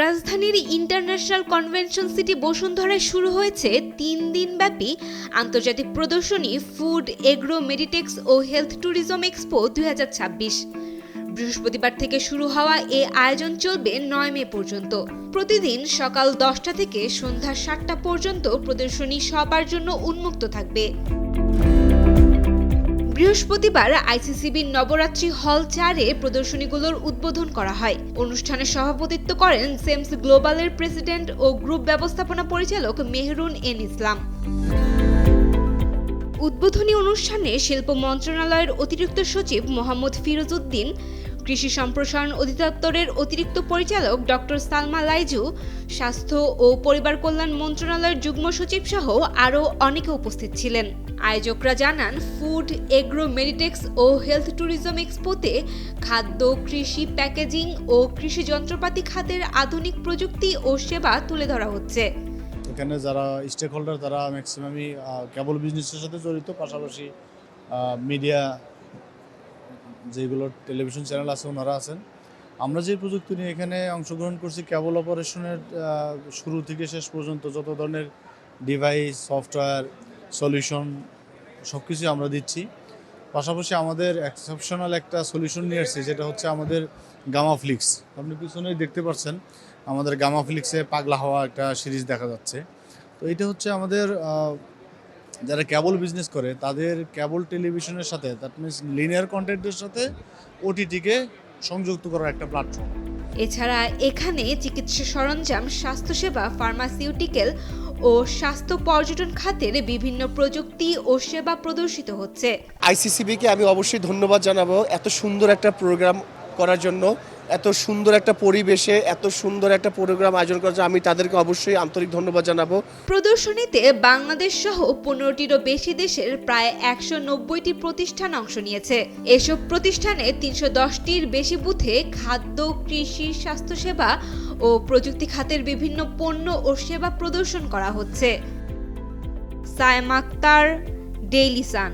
রাজধানীর international convention city বসুন্ধরায় শুরু হয়েছে ৩ দিনব্যাপী আন্তর্জাতিক প্রদর্শনী ফুড, এগ্রো, মেডিটেক্স ও হেলথ ট্যুরিজম এক্সপো ২০২৬। বৃহস্পতিবার থেকে শুরু হওয়া এ আয়োজন চলবে ৯ মে পর্যন্ত। প্রতিদিন সকাল ১০টা থেকে সন্ধ্যা ৭টা পর্যন্ত প্রদর্শনী সবার জন্য উন্মুক্ত থাকবে। বৃহস্পতিবার আইসিসিবির নবরাত্রি হল ৪-এ প্রদর্শনীগুলোর উদ্বোধন করা হয়। অনুষ্ঠানে সভাপতিত্ব করেন সেমস গ্লোবালের প্রেসিডেন্ট ও গ্রুপ ব্যবস্থাপনা পরিচালক মেহরুন এন ইসলাম। উদ্বোধনী অনুষ্ঠানে শিল্প মন্ত্রণালয়ের অতিরিক্ত সচিব মোহাম্মদ ফিরোজ উদ্দিন, কৃষি সম্প্রসারণ অধিদপ্তরের অতিরিক্ত পরিচালক ডক্টর সালমা লাইজু, স্বাস্থ্য ও পরিবার কল্যাণ মন্ত্রণালয়ের যুগ্ম সচিব সহ আরও অনেকে উপস্থিত ছিলেন। আয়োজকরা জানান, ফুড, এগ্রো, মেডিটেক্স ও হেলথ ট্যুরিজম এক্সপোতে খাদ্য, কৃষি, প্যাকেজিং ও কৃষি যন্ত্রপাতি খাতের আধুনিক প্রযুক্তি ও সেবা তুলে ধরা হচ্ছে। এখানে যারা স্টেক হোল্ডার তারা ম্যাক্সিমামই কেবল বিজনেসের সাথে জড়িত, পাশাপাশি মিডিয়া যেগুলো টেলিভিশন চ্যানেল আছে ওনারা আছেন। আমরা যে প্রযুক্তি নিয়ে এখানে অংশগ্রহণ করছি, কেবল অপারেশনের শুরু থেকে শেষ পর্যন্ত যত ধরনের ডিভাইস, সফটওয়্যার, সলিউশন সব কিছুই আমরা দিচ্ছি। পাশাপাশি আমাদের এক্সেপশনাল একটা সলিউশন নিয়ে আসছি, যেটা হচ্ছে আমাদের গামাফ্লিক্স। আপনি পিছনেই দেখতে পাচ্ছেন আমাদের গামাফ্লিক্সে পাগলা হওয়া একটা সিরিজ দেখা যাচ্ছে। তো এটা হচ্ছে আমাদের যারা কেবল বিজনেস করে তাদের কেবল টেলিভিশনের সাথে, দ্যাট মিনস লিনিয়ার কন্টেন্টের সাথে ওটিটিকে সংযুক্ত করার একটা প্ল্যাটফর্ম। এছাড়া এখানে চিকিৎসা সরঞ্জাম, স্বাস্থ্যসেবা, ফার্মাসিউটিক্যাল ও স্বাস্থ্য পর্যটন খাতের বিভিন্ন প্রযুক্তি ও সেবা প্রদর্শিত হচ্ছে। আইসিসিবিকে আমি অবশ্যই ধন্যবাদ জানাবো এত সুন্দর একটা প্রোগ্রাম করার জন্য, এত সুন্দর একটা পরিবেশে এত সুন্দর একটা প্রোগ্রাম আয়োজন করার জন্য আমি তাদেরকে অবশ্যই আন্তরিক ধন্যবাদ জানাবো। প্রদর্শনীতে বাংলাদেশ সহ 15টিরও বেশি দেশের প্রায় 190টি প্রতিষ্ঠান অংশ নিয়েছে। এসব প্রতিষ্ঠানে 310টির বেশি বুথে খাদ্য, কৃষি, স্বাস্থ্যসেবা ও প্রযুক্তি খাতের বিভিন্ন পণ্য ও সেবা প্রদর্শন করা হচ্ছে। Sayema Akter, Daily Sun.